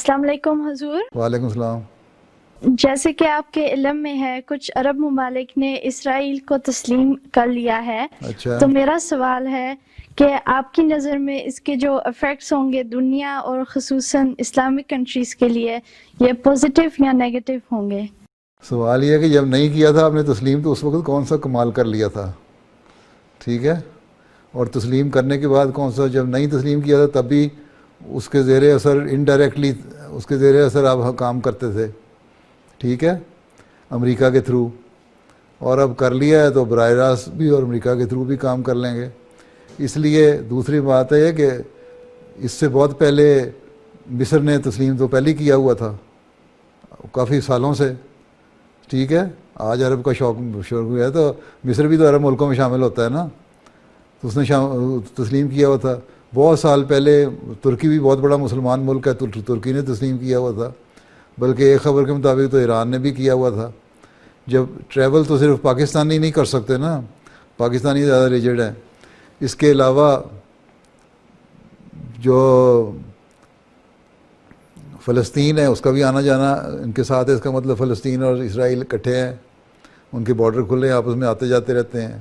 السلام علیکم حضور۔ وعلیکم السلام۔ جیسے کہ آپ کے علم میں ہے کچھ عرب ممالک نے اسرائیل کو تسلیم کر لیا ہے، اچھا، تو میرا سوال ہے کہ آپ کی نظر میں اس کے جو افیکٹس ہوں گے دنیا اور خصوصاً اسلامک کنٹریز کے لیے، یہ پازیٹیو یا نیگیٹو ہوں گے؟ سوال یہ ہے کہ جب نہیں کیا تھا آپ نے تسلیم تو اس وقت کون سا کمال کر لیا تھا، ٹھیک ہے، اور تسلیم کرنے کے بعد کون سا، جب نہیں تسلیم کیا تھا تب بھی اس کے زیر اثر انڈائریکٹلی اس کے زیر اثر آپ کام کرتے تھے، ٹھیک ہے، امریکہ کے تھرو، اور اب کر لیا ہے تو براہ راست بھی اور امریکہ کے تھرو بھی کام کر لیں گے۔ اس لیے دوسری بات ہے کہ اس سے بہت پہلے مصر نے تسلیم تو پہلے کیا ہوا تھا کافی سالوں سے، ٹھیک ہے، آج عرب کا شوق ہوا ہے تو مصر بھی تو عرب ملکوں میں شامل ہوتا ہے نا، تو اس نے تسلیم کیا ہوا تھا بہت سال پہلے۔ ترکی بھی بہت بڑا مسلمان ملک ہے، ترکی نے تسلیم کیا ہوا تھا، بلکہ ایک خبر کے مطابق تو ایران نے بھی کیا ہوا تھا۔ جب ٹریول تو صرف پاکستانی نہیں کر سکتے نا، پاکستانی زیادہ ریجڈ ہیں، اس کے علاوہ جو فلسطین ہے اس کا بھی آنا جانا ان کے ساتھ ہے، اس کا مطلب فلسطین اور اسرائیل اکٹھے ہیں، ان کے بارڈر کھلے ہیں، آپس میں آتے جاتے رہتے ہیں۔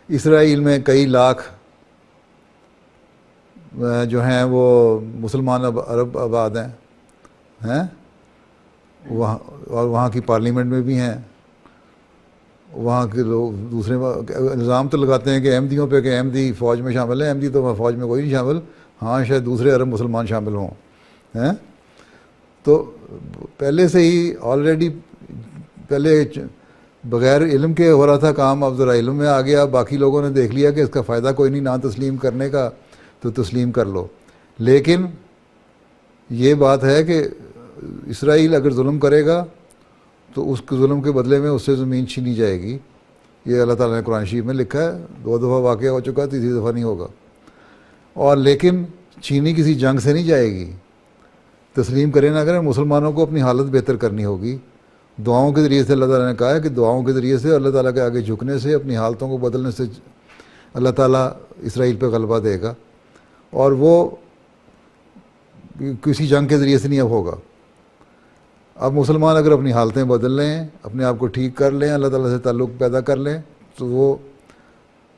اسرائیل میں کئی لاکھ جو ہیں وہ مسلمان عرب آباد ہیں وہاں، اور وہاں کی پارلیمنٹ میں بھی ہیں، وہاں کے لوگ دوسرے الزام تو لگاتے ہیں کہ احمدیوں پہ کہ احمدی فوج میں شامل ہیں، احمدی تو فوج میں کوئی نہیں شامل، ہاں شاید دوسرے عرب مسلمان شامل ہوں ہیں۔ تو پہلے سے ہی آلریڈی پہلے بغیر علم کے ہو رہا تھا کام، اب ذرا علم میں آ گیا، باقی لوگوں نے دیکھ لیا کہ اس کا فائدہ کوئی نہیں نہ تسلیم کرنے کا، تو تسلیم کر لو۔ لیکن یہ بات ہے کہ اسرائیل اگر ظلم کرے گا تو اس کے ظلم کے بدلے میں اس سے زمین چھینی جائے گی، یہ اللہ تعالیٰ نے قرآن شریف میں لکھا ہے، 2 دفعہ واقعہ ہو چکا ہے، تیسری دفعہ نہیں ہوگا۔ اور لیکن چھینی کسی جنگ سے نہیں جائے گی، تسلیم کریں نہ کریں، مسلمانوں کو اپنی حالت بہتر کرنی ہوگی دعاؤں کے ذریعے سے۔ اللہ تعالیٰ نے کہا ہے کہ دعاؤں کے ذریعے سے، اللہ تعالیٰ کے آگے جھکنے سے، اپنی حالتوں کو بدلنے سے اللہ تعالیٰ اسرائیل پہ غلبہ دے گا، اور وہ کسی جنگ کے ذریعے سے نہیں اب ہوگا۔ اب مسلمان اگر اپنی حالتیں بدل لیں، اپنے آپ کو ٹھیک کر لیں، اللہ تعالیٰ سے تعلق پیدا کر لیں، تو وہ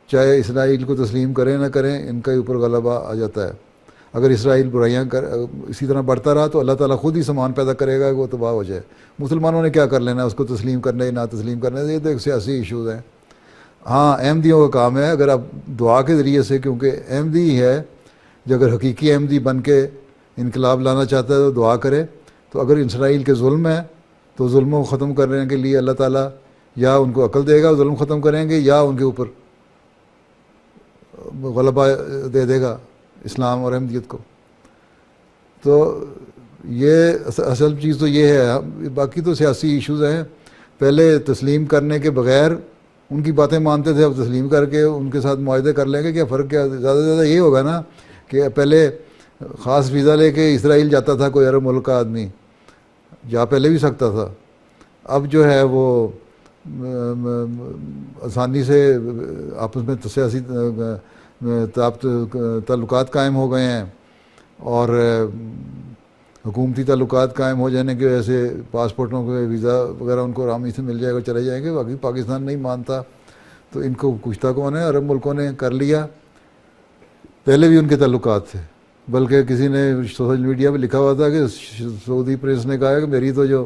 چاہے اسرائیل کو تسلیم کریں نہ کریں ان کے اوپر غلبہ آ جاتا ہے۔ اگر اسرائیل برائیاں اسی طرح بڑھتا رہا تو اللہ تعالیٰ خود ہی سامان پیدا کرے گا کہ وہ تباہ ہو جائے۔ مسلمانوں نے کیا کر لینا اس کو تسلیم کرنے نہ تسلیم کرنے سے، یہ تو ایک سیاسی ایشوز ہیں۔ ہاں احمدیوں کا کام ہے، اگر آپ دعا کے ذریعے سے، کیونکہ احمدی ہی ہے جو اگر حقیقی احمدی بن کے انقلاب لانا چاہتا ہے تو دعا کرے۔ تو اگر اسرائیل کے ظلم ہے تو ظلموں کو ختم کرنے کے لیے اللہ تعالیٰ یا ان کو عقل دے گا، ظلم ختم کریں گے، یا ان کے اوپر غلبہ دے دے گا اسلام اور احمدیت کو۔ تو یہ اصل چیز تو یہ ہے، باقی تو سیاسی ایشوز ہیں۔ پہلے تسلیم کرنے کے بغیر ان کی باتیں مانتے تھے، اب تسلیم کر کے ان کے ساتھ معاہدے کر لیں گے، کیا فرق، کیا زیادہ سے زیادہ یہ ہوگا نا کہ پہلے خاص ویزا لے کے اسرائیل جاتا تھا کوئی عرب ملک کا آدمی، جا پہلے بھی سکتا تھا، اب جو ہے وہ آسانی سے آپس میں سیاسی تعلقات قائم ہو گئے ہیں، اور حکومتی تعلقات قائم ہو جانے کی وجہ سے پاسپورٹوں کے ویزا وغیرہ ان کو آرام سے مل جائے گا، چلے جائیں گے۔ باقی پاکستان نہیں مانتا تو ان کو پوچھتا کون ہے، عرب ملکوں نے کر لیا، پہلے بھی ان کے تعلقات تھے، بلکہ کسی نے سوشل میڈیا پہ لکھا ہوا تھا کہ سعودی پریس نے کہا ہے کہ میری تو جو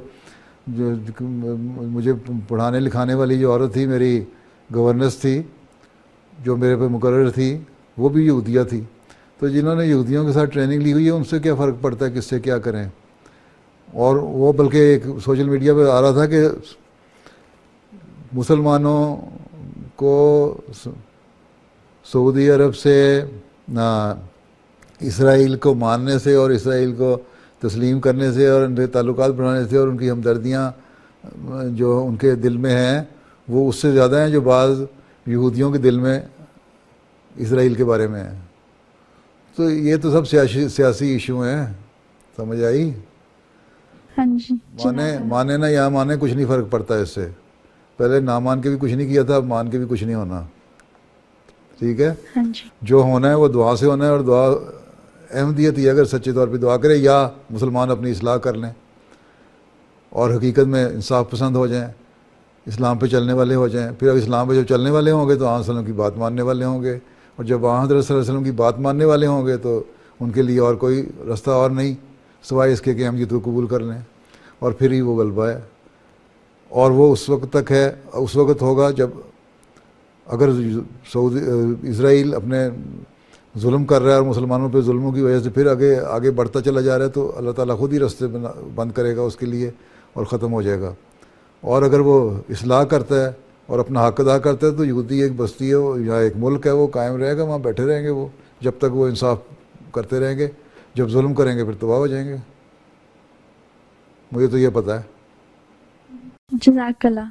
مجھے پڑھانے لکھانے والی جو عورت تھی، میری گورننس تھی جو میرے پہ مقرر تھی، وہ بھی یہودیہ تھی۔ تو جنہوں نے یہودیوں کے ساتھ ٹریننگ لی ہوئی ہے ان سے کیا فرق پڑتا ہے کس سے کیا کریں۔ اور وہ بلکہ ایک سوشل میڈیا پہ آ رہا تھا کہ مسلمانوں کو سعودی عرب سے اسرائیل کو ماننے سے اور اسرائیل کو تسلیم کرنے سے اور ان کے تعلقات بڑھانے سے اور ان کی ہمدردیاں جو ان کے دل میں ہیں وہ اس سے زیادہ ہیں جو بعض یہودیوں کے دل میں اسرائیل کے بارے میں ہیں۔ تو یہ تو سب سیاسی ایشو ہیں، سمجھ آئی؟ ہاں جی، مانے نہ یا مانے کچھ نہیں فرق پڑتا اس سے، پہلے نہ مان کے بھی کچھ نہیں کیا تھا، اب مان کے بھی کچھ نہیں ہونا، ٹھیک ہے؟ ہاں جی، جو ہونا ہے وہ دعا سے ہونا ہے، اور دعا احمدیت یہ اگر سچے طور پہ دعا کرے یا مسلمان اپنی اصلاح کر لیں اور حقیقت میں انصاف پسند ہو جائیں، اسلام پہ چلنے والے ہو جائیں، پھر اسلام پہ جب چلنے والے ہوں گے تو آن وسلم کی بات ماننے والے ہوں گے، اور جب حضرت صلی اللہ علیہ وسلم کی بات ماننے والے ہوں گے تو ان کے لیے اور کوئی رستہ اور نہیں سوائے اس کے کہ ہم یہ تو قبول کر لیں، اور پھر ہی وہ غلبہ ہے۔ اور وہ اس وقت تک ہے، اس وقت ہوگا جب اگر اسرائیل اپنے ظلم کر رہا ہے اور مسلمانوں پہ ظلموں کی وجہ سے پھر آگے بڑھتا چلا جا رہا ہے، تو اللہ تعالیٰ خود ہی راستے بند کرے گا اس کے لیے اور ختم ہو جائے گا۔ اور اگر وہ اصلاح کرتا ہے اور اپنا حق ادا کرتا ہے تو یہودی ایک بستی ہے یا ایک ملک ہے، وہ قائم رہے گا، وہاں بیٹھے رہیں گے وہ جب تک وہ انصاف کرتے رہیں گے، جب ظلم کریں گے پھر تباہ ہو جائیں گے، مجھے تو یہ پتہ ہے۔ جزاک اللہ۔